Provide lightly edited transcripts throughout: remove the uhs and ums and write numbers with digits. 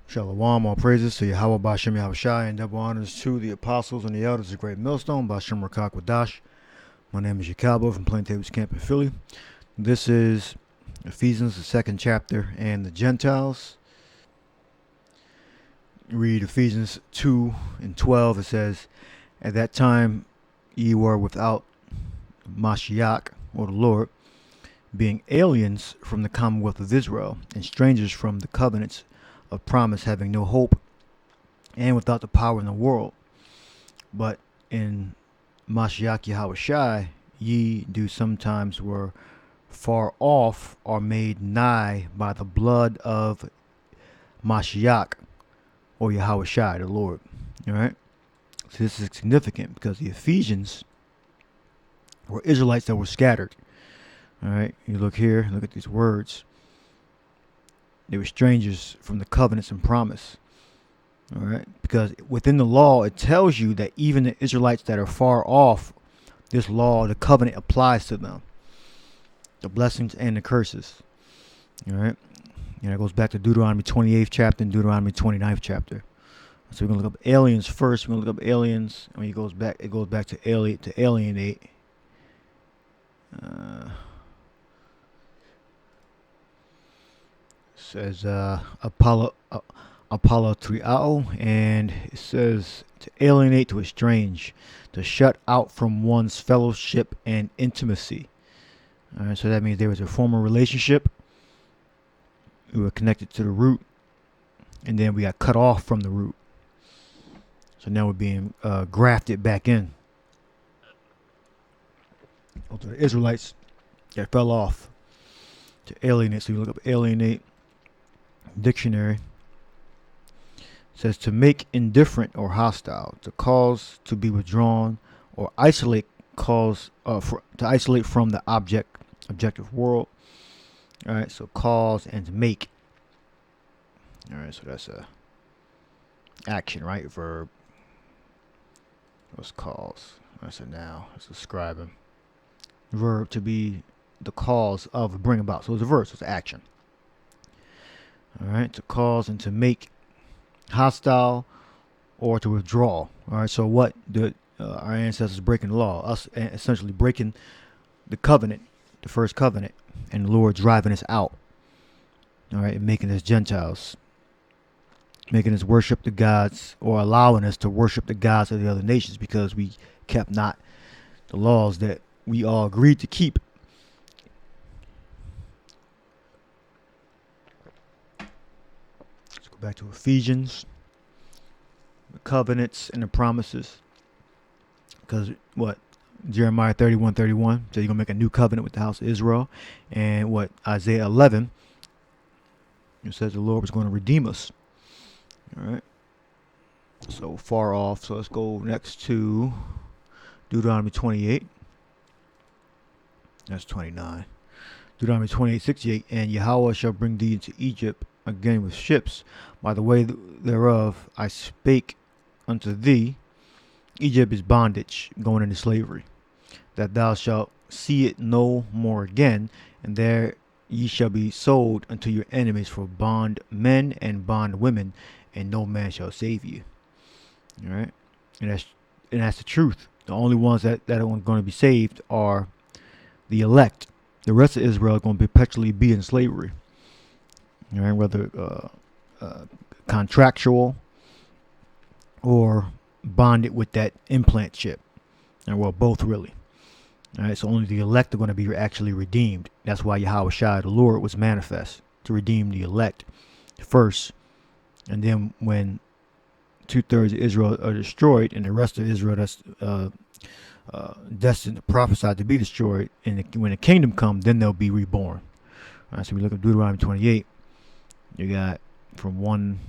Shalom, all praises to Yahweh Bashem Yahushai, and double honors to the apostles and the elders of Great Millstone, Bashem Rakak Wadash. My name is Yakabo from Plain Tables Camp in Philly. This is Ephesians, the second chapter, and the Gentiles. Read Ephesians 2 and 12. It says, "At that time ye were without Mashiach, or the Lord, being aliens from the Commonwealth of Israel, and strangers from the covenants of promise, having no hope, and without the power in the world. But in Mashiach Yahushai ye do sometimes were far off, are made nigh by the blood of Mashiach, or Yahushai, the Lord." All right. So this is significant because the Ephesians were Israelites that were scattered. All right. You look here, look at these words. They were strangers from the covenants and promise. All right. Because within the law, it tells you that even the Israelites that are far off, this law, the covenant applies to them. The blessings and the curses. All right. And it goes back to Deuteronomy 28th chapter and Deuteronomy 29th chapter. So we're going to look up aliens first. We're going to look up aliens. And when it goes back to alienate. Says Apollo triao, and it says to alienate, to estrange, to shut out from one's fellowship and intimacy. All right, so that means there was a former relationship. We were connected to the root, and then we got cut off from the root. So now we're being grafted back in. To the Israelites that fell off. To alienate, so you look up alienate. Dictionary. It says to make indifferent or hostile, to cause to be withdrawn or isolate, to isolate from the objective world. All right, so cause and to make. All right, so that's a action, right? Verb. What's cause? That's a noun. It's describing. Verb to be the cause of, bring about. So it's a verb, so it's action. All right, to cause and to make hostile or to withdraw. All right, so what did our ancestors breaking the law? Us essentially breaking the covenant, the first covenant, and the Lord driving us out. All right, and making us Gentiles, making us worship the gods, or allowing us to worship the gods of the other nations because we kept not the laws that we all agreed to keep. Back to Ephesians, the covenants and the promises. Because what? Jeremiah 31:31 said you're going to make a new covenant with the house of Israel. And what? Isaiah 11, it says the Lord was going to redeem us. All right. So far off. So let's go next to Deuteronomy 28. That's 29. Deuteronomy 28:68. And Yahweh shall bring thee into Egypt again with ships, by the way thereof I spake unto thee. Egypt is bondage, going into slavery, that thou shalt see it no more again, and there ye shall be sold unto your enemies for bond men and bond women, and no man shall save you. All right, and that's the truth. The only ones that are going to be saved are the elect. The rest of Israel are going to perpetually be in slavery. All right, whether contractual or bonded with that implant chip, and well, both really. All right, so only the elect are going to be actually redeemed. That's why Yahushua, the Lord, was manifest to redeem the elect first, and then when 2/3 of Israel are destroyed, and the rest of Israel that's destined to prophesy to be destroyed, and when the kingdom comes, then they'll be reborn. All right, so we look at Deuteronomy 28. You got from 1,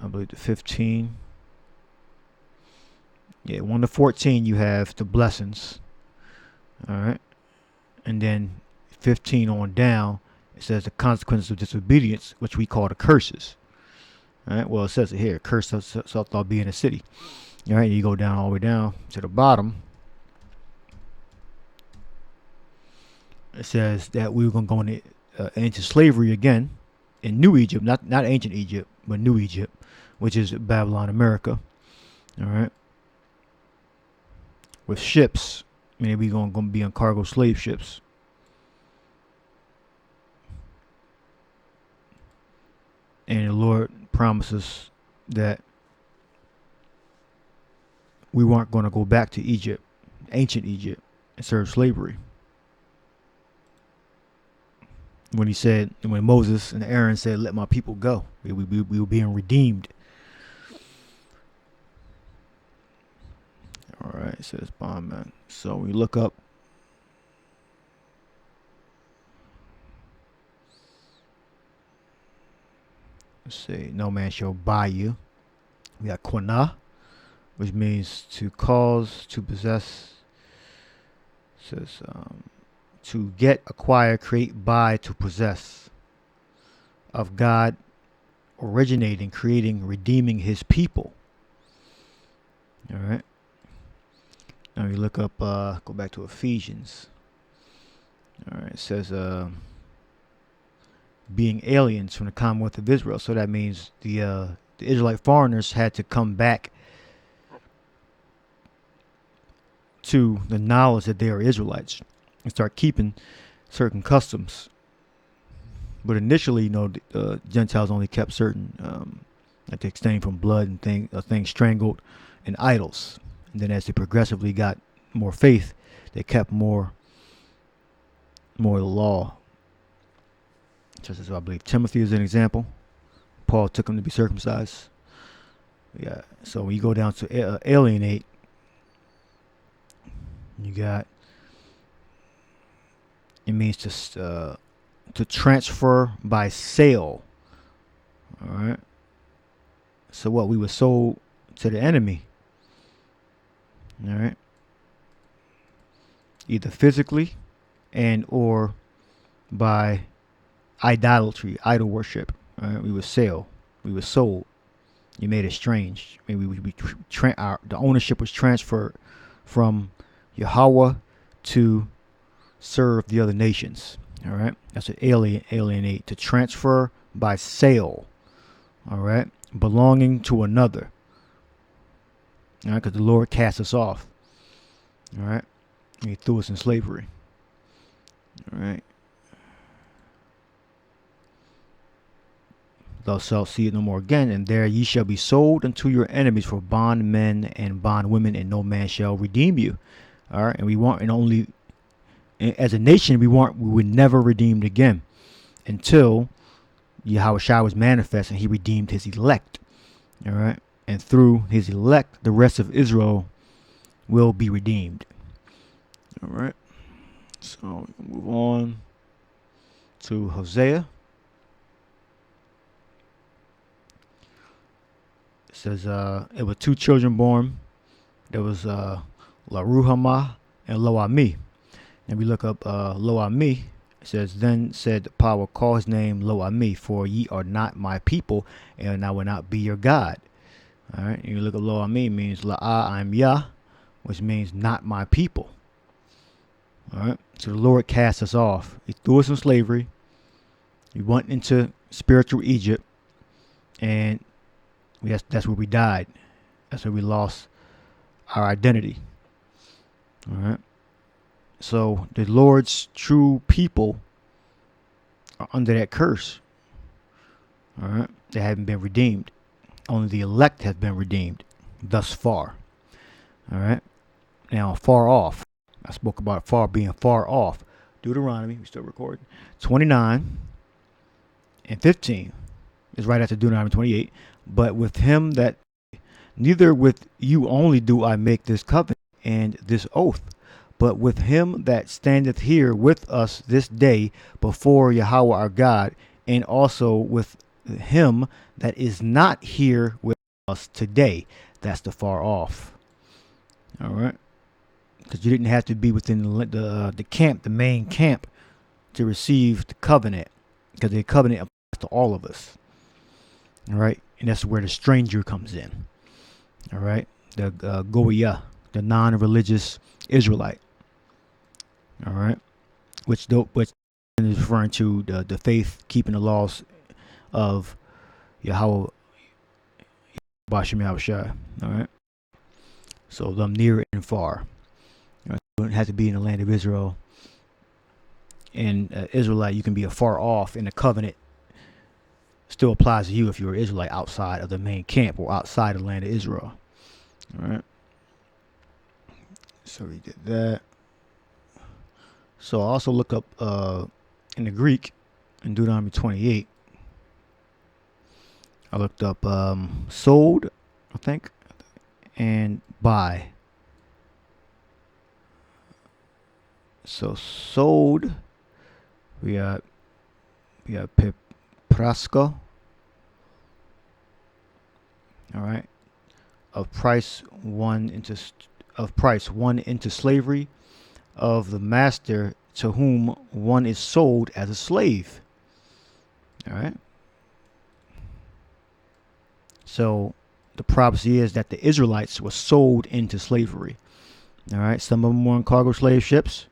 I believe, to 15. Yeah, 1 to 14, you have the blessings. All right. And then 15 on down, it says the consequences of disobedience, which we call the curses. All right. Well, it says it here, curse shalt thou be in a city. All right. You go down all the way down to the bottom. It says that we were going to go into slavery again in New Egypt, not ancient Egypt, but New Egypt, which is Babylon, America. All right. With ships, meaning we going to be on cargo slave ships. And the Lord promises that we weren't going to go back to Egypt, ancient Egypt, and serve slavery. When Moses and Aaron said, "Let my people go," we were being redeemed. All right, it says bondman. So we look up. Let's see. No man shall buy you. We got quana, which means to cause, to possess. It says to get, acquire, create, buy, to possess. Of God, originating, creating, redeeming His people. All right. Now we look up. Go back to Ephesians. All right. It says being aliens from the Commonwealth of Israel. So that means the Israelite foreigners had to come back to the knowledge that they are Israelites and start keeping certain customs. But initially, Gentiles only kept certain, like they abstained from blood and things strangled, and idols. And then as they progressively got more faith, they kept more of the law. Just as I believe Timothy is an example. Paul took him to be circumcised. Yeah. So when you go down to alienate, you got, it means to transfer by sale. All right. So what, we were sold to the enemy. All right. Either physically and or by idolatry, idol worship. All right. We were sold. You made it strange. I mean, the ownership was transferred from Yahweh to serve the other nations. All right. That's an alienate, to transfer by sale. All right. Belonging to another. All right. Because the Lord cast us off. All right. And He threw us in slavery. All right. Thou shalt see it no more again, and there ye shall be sold unto your enemies for bondmen and bondwomen, and no man shall redeem you. All right. And we want, and only as a nation, we were never redeemed again until Yahushua was manifest and He redeemed His elect. All right. And through His elect, the rest of Israel will be redeemed. All right. So move on to Hosea. It says, it was two children born. There was Laruhamah and Lo-Ami. And we look up Lo-Ami. It says, then said the power, call his name Lo-Ami, for ye are not my people, and I will not be your God. All right. And you look up Lo-Ami, means La'ah, I'm Yah, which means not my people. All right. So the Lord cast us off. He threw us in slavery. We went into spiritual Egypt, and that's where we died. That's where we lost our identity. All right. So the Lord's true people are under that curse. All right. They haven't been redeemed. Only the elect have been redeemed thus far. All right. Now, far off. I spoke about being far off. Deuteronomy, we still recording. 29 and 15 is right after Deuteronomy 28. But with him that neither with you only do I make this covenant and this oath, but with him that standeth here with us this day before Yahweh our God, and also with him that is not here with us today. That's the far off. All right. Because you didn't have to be within the camp, the main camp, to receive the covenant. Because the covenant applies to all of us. All right. And that's where the stranger comes in. All right. The Goya, the non-religious Israelite. All right. Which is referring to the faith, keeping the laws of Yahweh Bashem Yahushua. All right. So them near and far. Right? You don't have to be in the land of Israel. And Israelite, you can be afar off, and the covenant still applies to you if you're an Israelite outside of the main camp or outside of the land of Israel. All right. So we did that. So I also look up in the Greek in Deuteronomy 28. I looked up sold, I think, and buy. So sold, we got Prasco. All right. Of price one into slavery of the master to whom one is sold as a slave. All right. So the prophecy is that the Israelites were sold into slavery. All right. Some of them were on cargo slave ships.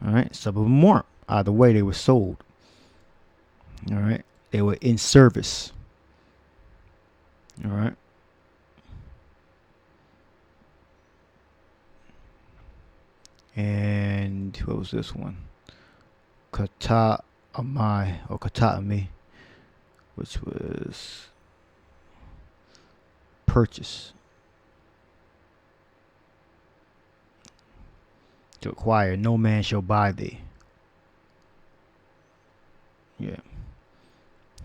All right. Some of them weren't. Either way, they were sold. All right. They were in service. All right. And what was this one? Kata'ami, which was purchase. To acquire, no man shall buy thee. Yeah.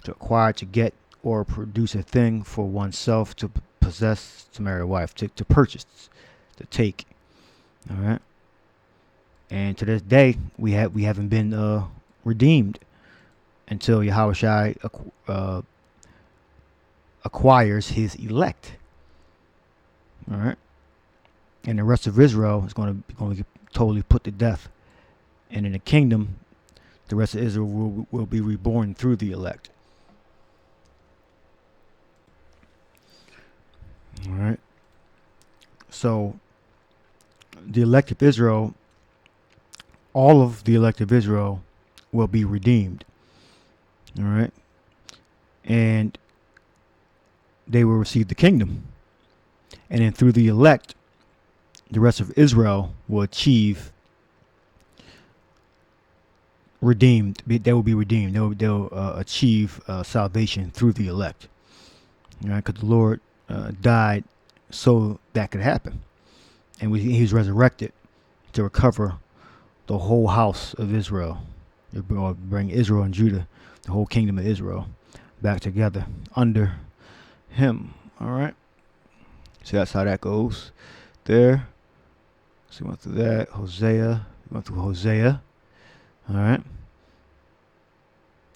To acquire, to get, or produce a thing for oneself, to possess, to marry a wife, to purchase, to take. All right. And to this day, we haven't been redeemed until Yahushua acquires his elect. All right. And the rest of Israel is going to get totally put to death. And in the kingdom, the rest of Israel will be reborn through the elect. All right. So the elect of Israel, all of the elect of Israel will be redeemed. All right. And they will receive the kingdom. And then through the elect, the rest of Israel will achieve redeemed. They will be redeemed. They'll achieve salvation through the elect. All right. Because the Lord died so that could happen. And he was resurrected to recover the whole house of Israel. Bring Israel and Judah, the whole kingdom of Israel, back together under him. All right. So that's how that goes there. So we went through that. Hosea. We went through Hosea. All right.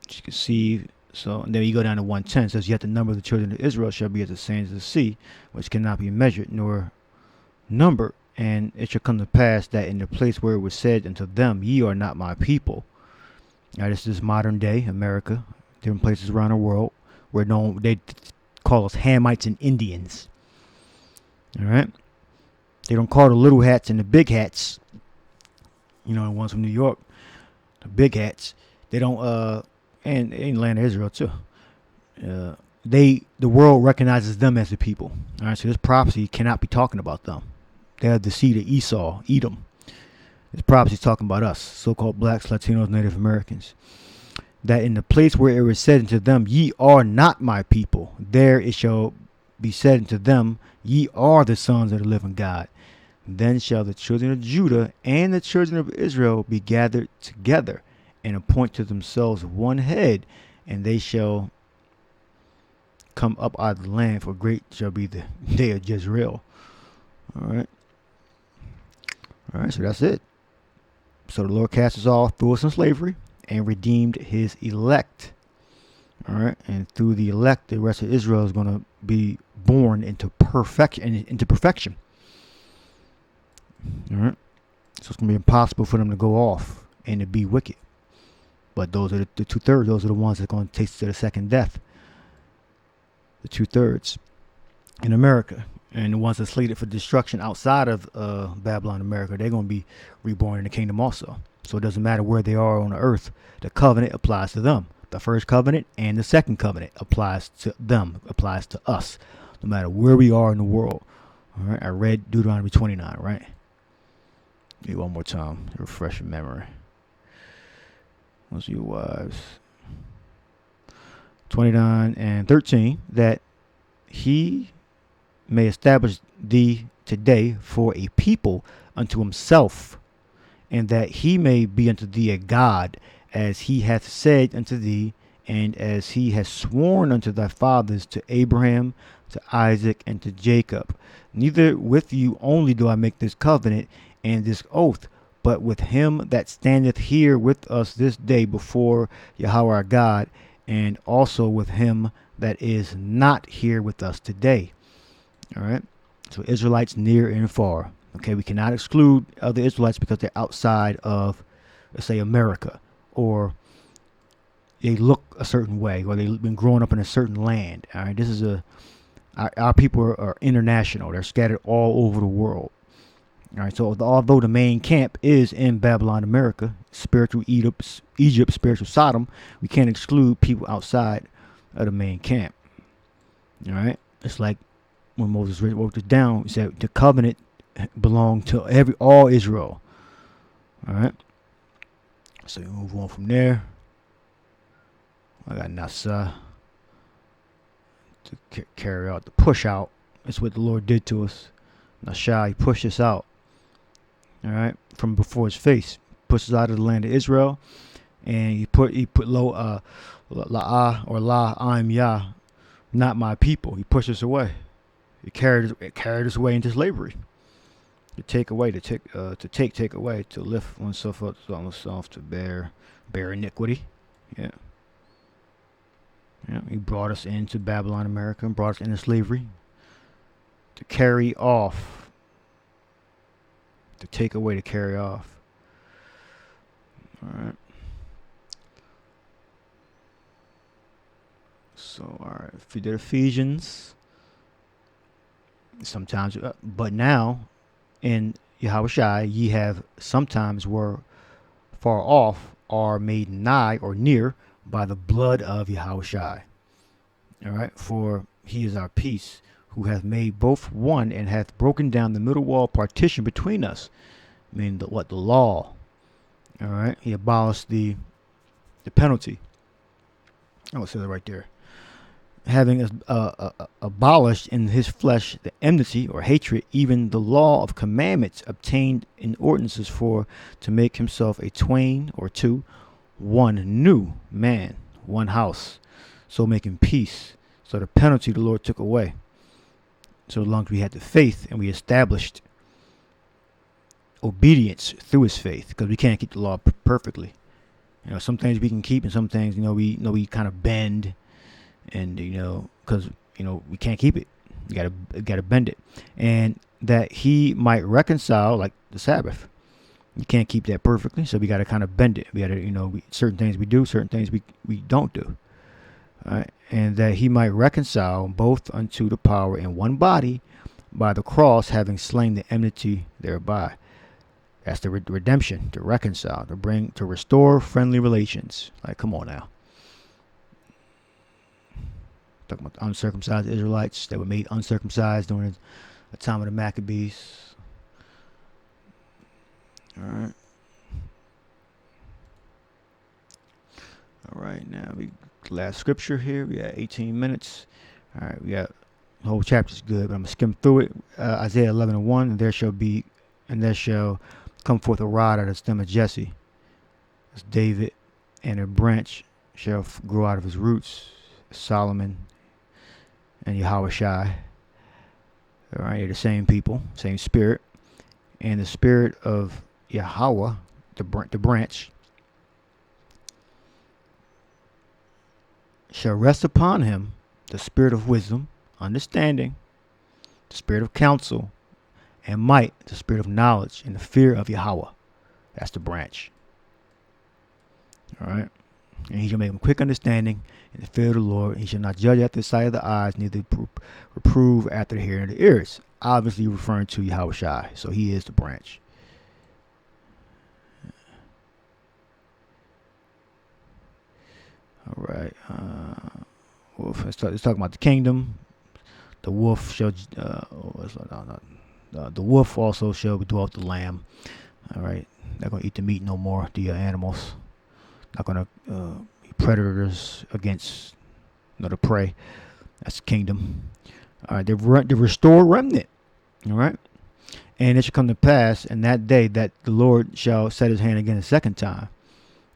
As you can see. So and then you go down to 110. It says, yet the number of the children of Israel shall be as the sands of the sea, which cannot be measured nor numbered. And it shall come to pass that in the place where it was said unto them, ye are not my people. Now this is modern day America, different places around the world where they call us Hamites and Indians. All right. They don't call the little hats and the big hats. You know, the ones from New York, the big hats. They don't, and in the land of Israel too. The world recognizes them as the people. All right. So this prophecy cannot be talking about them. They are the seed of Esau, Edom. This prophecy is talking about us, so-called blacks, Latinos, Native Americans. That in the place where it was said unto them, ye are not my people, there it shall be said unto them, ye are the sons of the living God. Then shall the children of Judah and the children of Israel be gathered together and appoint to themselves one head, and they shall come up out of the land, for great shall be the day of Jezreel. All right. All right, so that's it. So the Lord cast us all, threw us in slavery, and redeemed his elect. All right, and through the elect, the rest of Israel is going to be born into perfection. All right, so it's going to be impossible for them to go off and to be wicked. But those are the 2/3. Those are the ones that are going to taste to the second death. The 2/3 in America. And the ones that are slated for destruction outside of Babylon, America, they're going to be reborn in the kingdom also. So it doesn't matter where they are on the earth. The covenant applies to them. The first covenant and the second covenant applies to them, applies to us, no matter where we are in the world. All right, I read Deuteronomy 29, right? Read one more time to refresh your memory. What's your wives? 29 and 13, that he may establish thee today for a people unto himself, and that he may be unto thee a God, as he hath said unto thee, and as he has sworn unto thy fathers, to Abraham, to Isaac, and to Jacob. Neither with you only do I make this covenant and this oath, but with him that standeth here with us this day before Yahweh our God, and also with him that is not here with us today. All right. So Israelites near and far. Okay, we cannot exclude other Israelites because they're outside of, let's say, America, or they look a certain way, or they've been growing up in a certain land. All right, this is our people are international. They're scattered all over the world. All right, so although the main camp is in Babylon, America, spiritual Egypt, spiritual Sodom, we can't exclude people outside of the main camp. All right, it's like when Moses wrote this down, he said the covenant belonged to all Israel. All right, so we move on from there. I got Manasseh to carry out the push out. That's what the Lord did to us. Manasseh, he pushed us out. All right, from before his face, pushes out of the land of Israel, and he put low la I'm Yah, not my people. He pushed us away. He carried us away into slavery. To take away, take away, to lift oneself up on oneself, to bear iniquity. Yeah. Yeah. He brought us into Babylon, America, and brought us into slavery. To carry off. To take away, to carry off. All right. So, all right. If you did Ephesians, sometimes, but now in Yahushua, ye have sometimes were far off, are made nigh or near by the blood of Yahushua. All right. For he is our peace, who hath made both one, and hath broken down the middle wall partition between us. I mean, the law. All right. He abolished the penalty. Oh, it says it right there. Having abolished in his flesh the enmity or hatred, even the law of commandments obtained in ordinances, for to make himself a twain or two, one new man, one house, so making peace. So the penalty the Lord took away. So long as we had the faith and we established obedience through his faith, because we can't keep the law perfectly. You know, some things we can keep, and some things, we kind of bend, and because we can't keep it. You gotta bend it, and that he might reconcile, like the Sabbath. You can't keep that perfectly, so we gotta kind of bend it. We gotta, certain things we do, certain things we don't do. All right. And that he might reconcile both unto the power in one body by the cross, having slain the enmity thereby. That's the redemption, to reconcile, to restore friendly relations. Like, come on now. Talking about the uncircumcised Israelites that were made uncircumcised during the time of the Maccabees. All right. All right, now last scripture here. We got 18 minutes. All right, we got the whole chapter's good, but I'm gonna skim through it. Isaiah 11:1, and there shall come forth a rod out of the stem of Jesse. That's David, and a branch shall grow out of his roots. Solomon and Yahushua. All right, they're the same people, same spirit, and the spirit of Yahweh, the branch, shall rest upon him, the spirit of wisdom, understanding, the spirit of counsel, and might, the spirit of knowledge, and the fear of Yahweh. That's the branch. All right. And he shall make him quick understanding in the fear of the Lord. He shall not judge after the sight of the eyes, neither reprove after the hearing of the ears. Obviously referring to Yahushua. So he is the branch. All right. Wolf. Let's talk about the kingdom. The wolf shall. The wolf also shall dwell with the lamb. All right. Not gonna eat the meat no more. The animals. Not gonna be predators against the prey. That's the kingdom. All right. The restored remnant. All right. And it shall come to pass in that day that the Lord shall set his hand again a second time.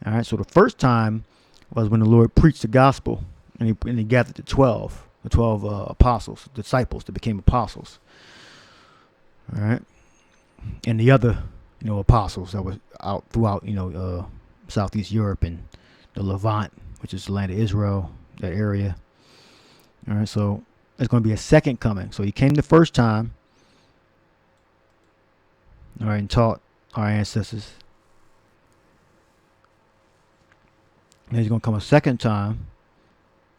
All right. So the first time was when the Lord preached the gospel, and he gathered the 12 apostles, disciples that became apostles. All right. And the other, apostles that were out throughout, Southeast Europe and the Levant, which is the land of Israel, that area. All right. So there's going to be a second coming. So he came the first time. All right. And taught our ancestors. And he's going to come a second time.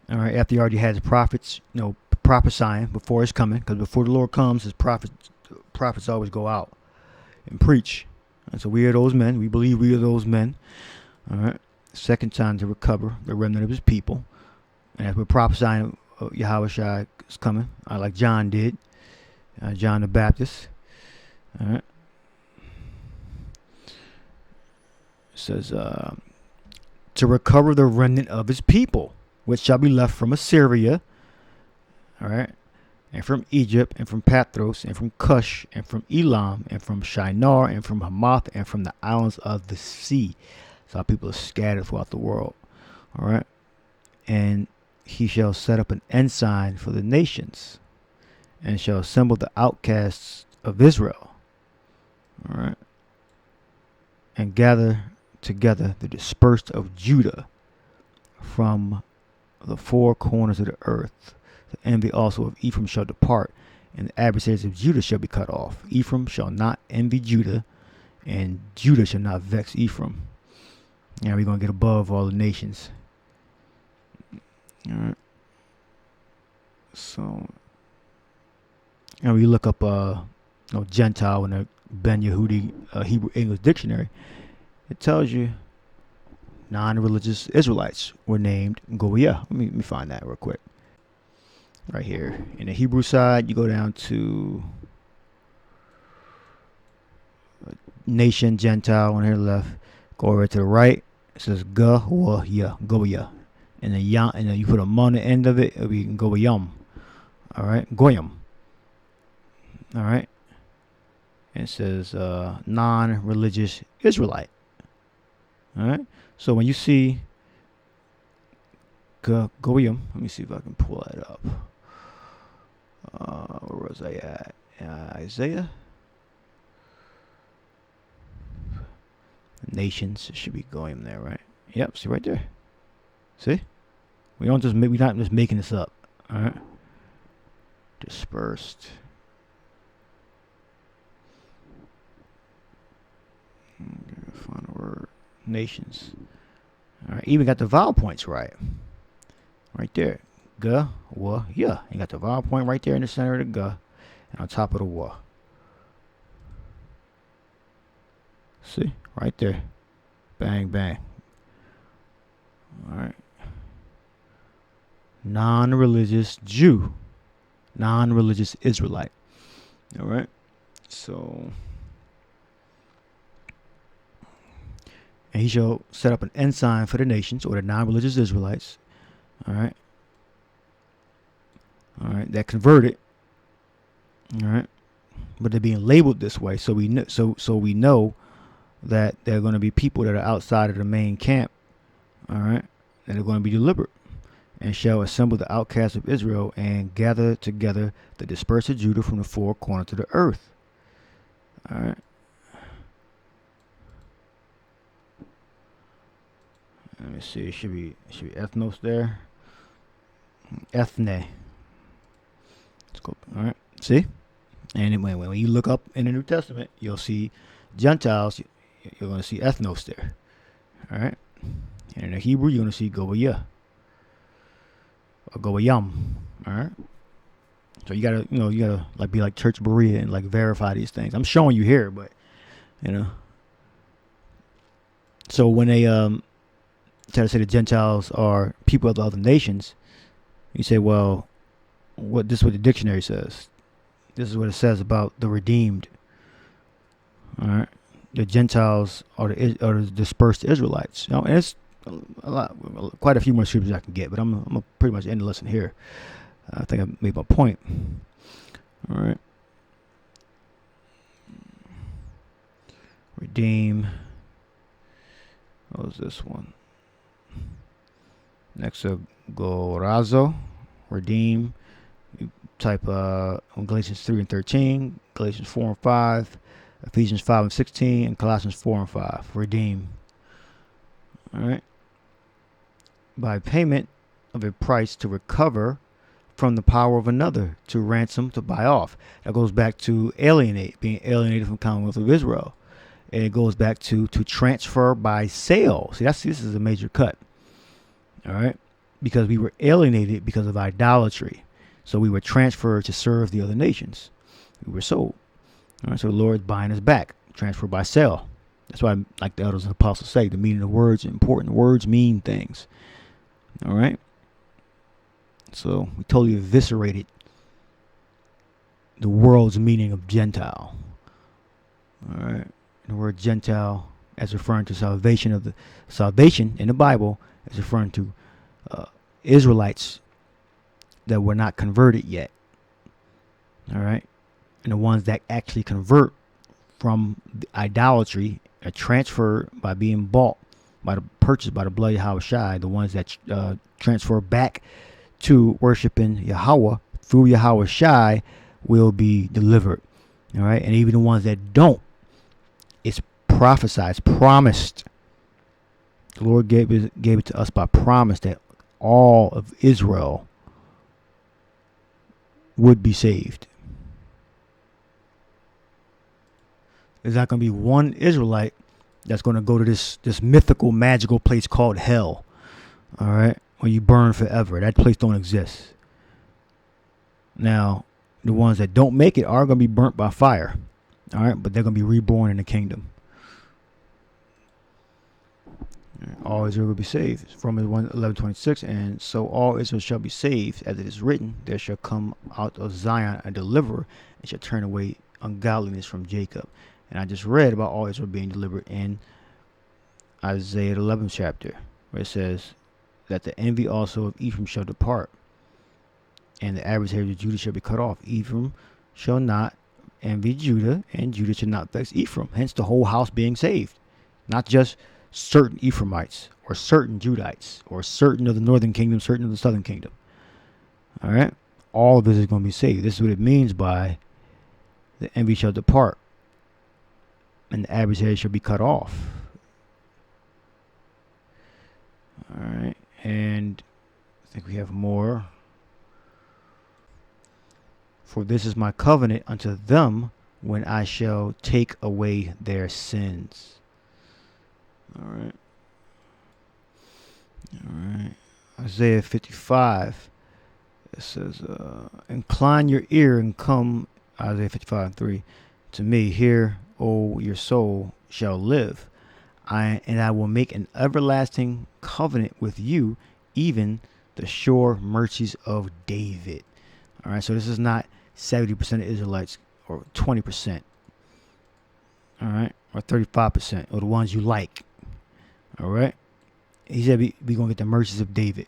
All right. After he already had his prophets, prophesying before his coming. Because before the Lord comes, his prophets always go out and preach. And so we are those men. We believe we are those men. All right. Second time to recover the remnant of his people. And as we're prophesying, Yahweh is coming, like John did. John the Baptist. All right. It says, to recover the remnant of his people, which shall be left from Assyria. All right. And from Egypt, and from Pathros, and from Cush, and from Elam, and from Shinar, and from Hamath, and from the islands of the sea. So our people are scattered throughout the world. All right. And he shall set up an ensign for the nations, and shall assemble the outcasts of Israel. All right. And gather together the dispersed of Judah from the four corners of the earth. The envy also of Ephraim shall depart, and the adversaries of Judah shall be cut off. Ephraim shall not envy Judah, and Judah shall not vex Ephraim. Now we're going to get above all the nations. All right. So, we look up Gentile in the Ben Yehudi Hebrew English Dictionary. It tells you non-religious Israelites were named Goyah. Let me find that real quick. Right here. In the Hebrew side, you go down to nation, Gentile, on here left. Go over to the right. It says Goyah. And then you put a m on the end of it, it'll be Goyam. All right. Goyam. All right. And it says non-religious Israelite. All right. So when you see Goyam, let me see if I can pull that up. Where was I at? Isaiah. Nations, it should be Goyam there, right? Yep. See right there. See, we're not just making this up. All right. Dispersed. Final word. Nations. All right. Even got the vowel points right. Right there. Ga, wa, ya. You got the vowel point right there in the center of the ga, and on top of the wa. See? Right there. Bang, bang. All right. Non-religious Jew. Non-religious Israelite. All right. So, and he shall set up an ensign for the nations, or the non-religious Israelites. All right. All right. That converted. All right. But they're being labeled this way, so we know. So we know that there are going to be people that are outside of the main camp. All right. That are going to be deliberate, and shall assemble the outcasts of Israel, and gather together the dispersed of Judah from the four corners of the earth. All right. Let me see. It should be ethnos there. Ethne. Let's go. All right. See? And when you look up in the New Testament, you'll see Gentiles. You're going to see ethnos there. All right. And in the Hebrew, you're going to see Goyah. Or Goyam. All right. So you gotta like be like Church Berea and like verify these things. I'm showing you here, but So when they try to say the Gentiles are people of the other nations, you say, well, this is what the dictionary says. This is what it says about the redeemed. All right, the Gentiles are the dispersed Israelites. And it's quite a few more scriptures I can get, but I'm gonna pretty much end the lesson here. I think I made my point. All right, redeem. What was this one? Next up, gorazo, redeem. You type Galatians 3 and 13, Galatians 4 and 5, Ephesians 5 and 16, and Colossians 4 and 5. Redeem. All right. By payment of a price to recover from the power of another, to ransom, to buy off. That goes back to alienate, being alienated from the Commonwealth of Israel. And it goes back to transfer by sale. See, this is a major cut. All right. Because we were alienated because of idolatry. So we were transferred to serve the other nations. We were sold. All right. So the Lord's buying us back. Transfer by sale. That's why, like the elders and apostles say, the meaning of words is important. Words mean things. All right. So we totally eviscerated the world's meaning of Gentile. All right. The word Gentile, as referring to salvation in the Bible, is referring to Israelites that were not converted yet. All right. And the ones that actually convert from the idolatry are transferred by being bought, purchased by the blood of Yahushua. The ones that transfer back to worshiping Yahweh through Yahushua will be delivered. All right. And even the ones that don't, it's prophesied, it's promised. The Lord gave it to us by promise that all of Israel would be saved. There's not going to be one Israelite that's going to go to this mythical, magical place called hell. All right, where you burn forever. That place don't exist. Now, the ones that don't make it are going to be burnt by fire. All right, but they're going to be reborn in the kingdom. All Israel will be saved. From 11:26, and so all Israel shall be saved, as it is written, there shall come out of Zion a deliverer, and shall turn away ungodliness from Jacob. And I just read about all Israel being delivered in Isaiah 11th chapter, where it says that the envy also of Ephraim shall depart, and the adversary of Judah shall be cut off. Ephraim shall not envy Judah, and Judah shall not vex Ephraim. Hence the whole house being saved, not just certain Ephraimites or certain Judites or certain of the northern kingdom, certain of the southern kingdom. All right, all of this is going to be saved. This is what it means by the envy shall depart, and the adversary shall be cut off. All right, and I think we have more. For this is my covenant unto them when I shall take away their sins. All right. All right. Isaiah 55. It says, incline your ear and come, Isaiah 55:3, to me. Hear, O your soul shall live. And I will make an everlasting covenant with you, even the sure mercies of David. All right. So this is not 70% of Israelites or 20%. All right. Or 35%, or the ones you like. All right. He said we're going to get the mercies of David.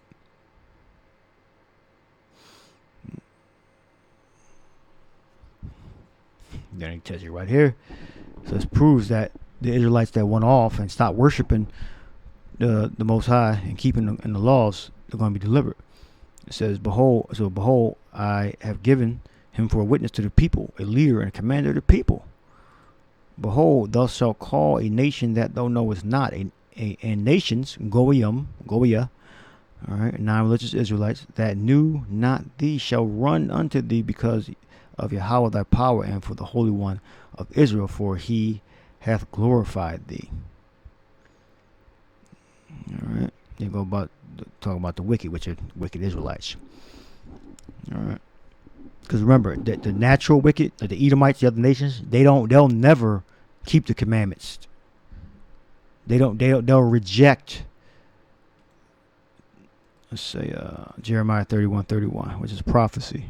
Then he tells you right here. So this proves that the Israelites that went off and stopped worshiping the Most High and keeping the laws, they're going to be delivered. It says, behold, I have given him for a witness to the people, a leader and a commander of the people. Behold, thou shalt call a nation that thou knowest not, and nations, Goyah, all right, non-religious Israelites that knew not thee shall run unto thee because of Yahweh thy power, and for the Holy One of Israel, for he hath glorified thee. All right, they go about talking about the wicked, which are wicked Israelites. All right, because remember that the natural wicked, like the Edomites, the other nations, they'll never keep the commandments. They'll reject let's say Jeremiah 31:31, which is prophecy.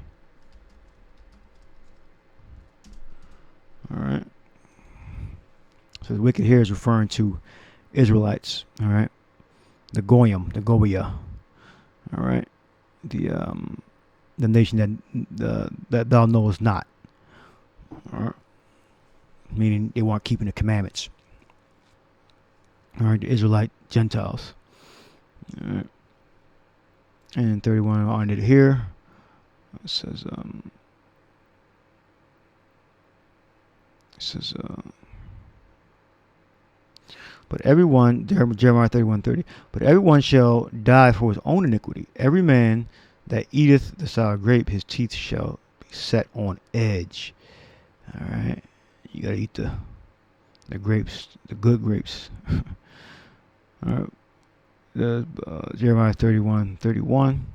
All right. So the wicked here is referring to Israelites. All right. The Goyim, the Goya. All right. The nation that thou knowest not. All right. Meaning they weren't keeping the commandments. All right. The Israelite Gentiles. All right. And 31 on it here. It says but everyone, Jeremiah 31:30, but everyone shall die for his own iniquity. Every man that eateth the sour grape, his teeth shall be set on edge. All right, you gotta eat the grapes, the good grapes. All right, Jeremiah 31:31.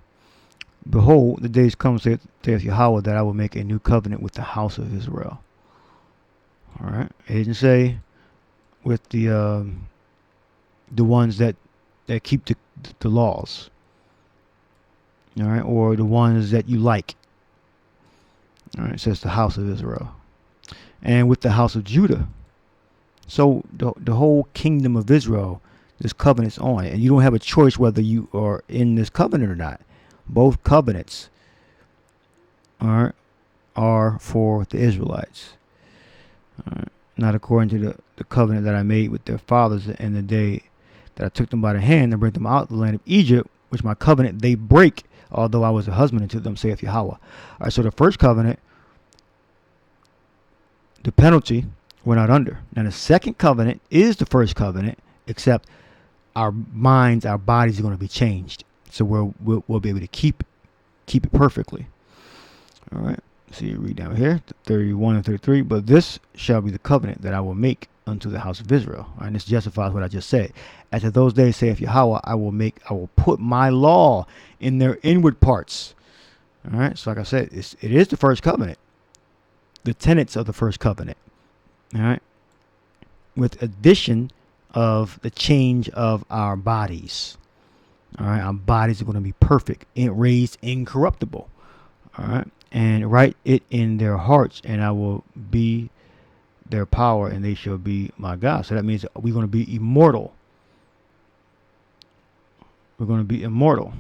Behold, the days come, saith Yahweh, that I will make a new covenant with the house of Israel. All right, it didn't say with the ones that keep the laws. All right, or the ones that you like. All right, it says the house of Israel, and with the house of Judah. So the whole kingdom of Israel, this covenant's on it, and you don't have a choice whether you are in this covenant or not. Both covenants are for the Israelites. All right. Not according to the covenant that I made with their fathers in the day that I took them by the hand and bring them out of the land of Egypt, which my covenant they break, although I was a husband unto them, saith Yahweh. All right, so the first covenant, the penalty we're not under. Now the second covenant is the first covenant, except our minds, our bodies are going to be changed, so we'll be able to keep it perfectly. All right. So you read down here, 31 and 33. But this shall be the covenant that I will make unto the house of Israel. All right, and this justifies what I just said. After those days, saith Yahweh, I will put my law in their inward parts. All right. So like I said, it is the first covenant, the tenets of the first covenant. All right. With addition of the change of our bodies. All right. Our bodies are going to be perfect and raised incorruptible. All right. And write it in their hearts, and I will be their power, and they shall be my God. So that means we're going to be immortal. We're going to be immortal.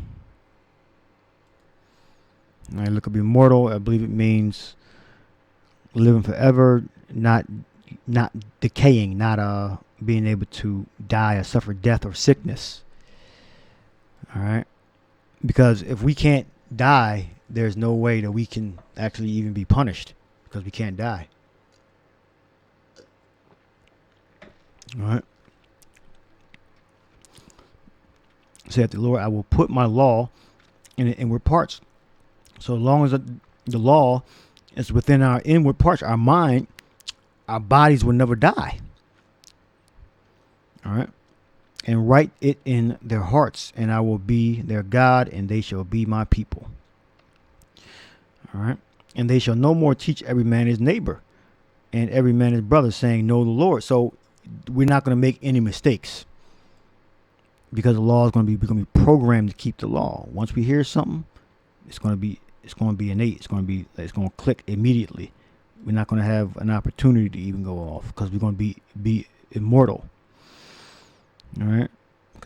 All right, look up immortal. I believe it means living forever, not decaying, not being able to die or suffer death or sickness. All right, because if we can't die, there's no way that we can actually even be punished, because we can't die. All right. Saith the Lord, I will put my law in the inward parts. So as long as the law is within our inward parts, our mind, our bodies will never die. All right. And write it in their hearts, and I will be their God, and they shall be my people. All right. And they shall no more teach every man his neighbor and every man his brother, saying, know the Lord. So we're not going to make any mistakes, because the law is going to be programmed to keep the law. Once we hear something, it's going to be innate. It's going to click immediately. We're not going to have an opportunity to even go off, because we're going to be immortal. All right.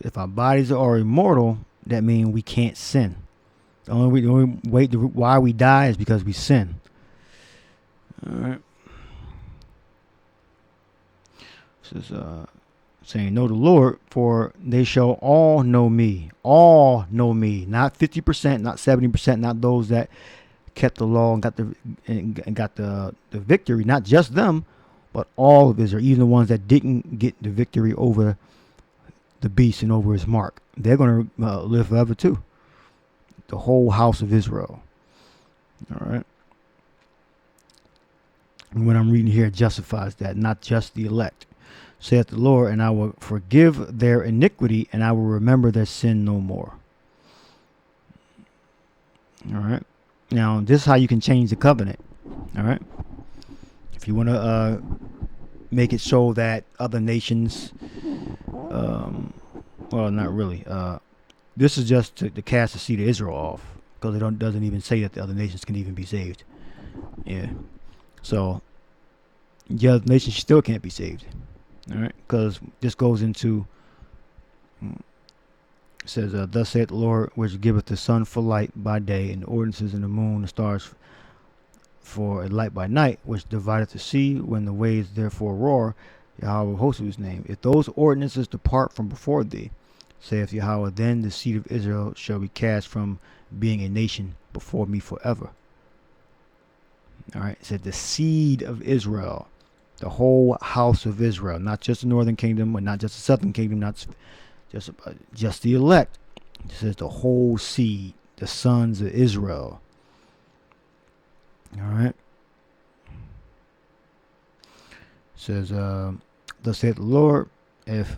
If our bodies are immortal, that means we can't sin. The only way why we die is because we sin. All right. This is saying, know the Lord, for they shall all know me. All know me. Not 50%, not 70%, not those that kept the law and got the victory. Not just them, but all of Israel, even the ones that didn't get the victory over the beast and over his mark. They're going to live forever too. The whole house of Israel. All right. And what I'm reading here justifies that, not just the elect. Saith the Lord, and I will forgive their iniquity, and I will remember their sin no more. All right. Now, this is how you can change the covenant. All right. If you want to make it so that other nations, well, not really, This is just to cast the seed of Israel off, because it doesn't even say that the other nations can even be saved. Yeah. So the other nations still can't be saved. All right, because this goes into, it says, thus saith the Lord, which giveth the sun for light by day, and the ordinances in the moon, the stars for a light by night, which divideth the sea when the waves therefore roar, Yahweh of hosts his name. If those ordinances depart from before thee, saith Yahweh, then the seed of Israel shall be cast from being a nation before me forever. All right, it said the seed of Israel, the whole house of Israel, not just the northern kingdom, or not just the southern kingdom, not just the elect. It says the whole seed, the sons of Israel. All right. It says, thus saith the Lord, if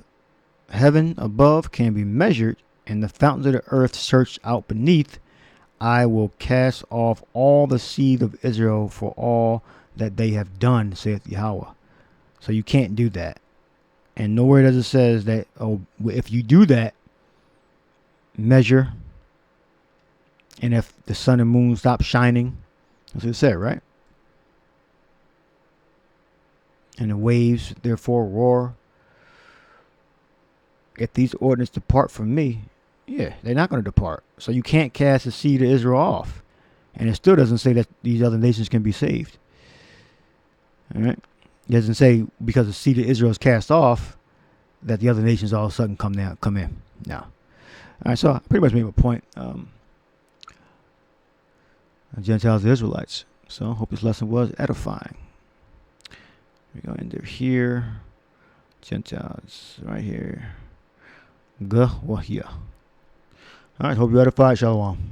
heaven above can be measured, and the fountains of the earth searched out beneath, I will cast off all the seed of Israel for all that they have done, saith Yahweh. So you can't do that. And nowhere does it says that, oh, if you do that, measure, and if the sun and moon stop shining, that's what it said, right? And the waves therefore roar. If these ordinances depart from me, yeah, they're not going to depart. So you can't cast the seed of Israel off. And it still doesn't say that these other nations can be saved. All right? It doesn't say because the seed of Israel is cast off that the other nations all of a sudden come in. No. All right, so I pretty much made my point. Gentiles and Israelites. So I hope this lesson was edifying. We're going to end it here. Gentiles right here. All right, hope you're edified. Shalom.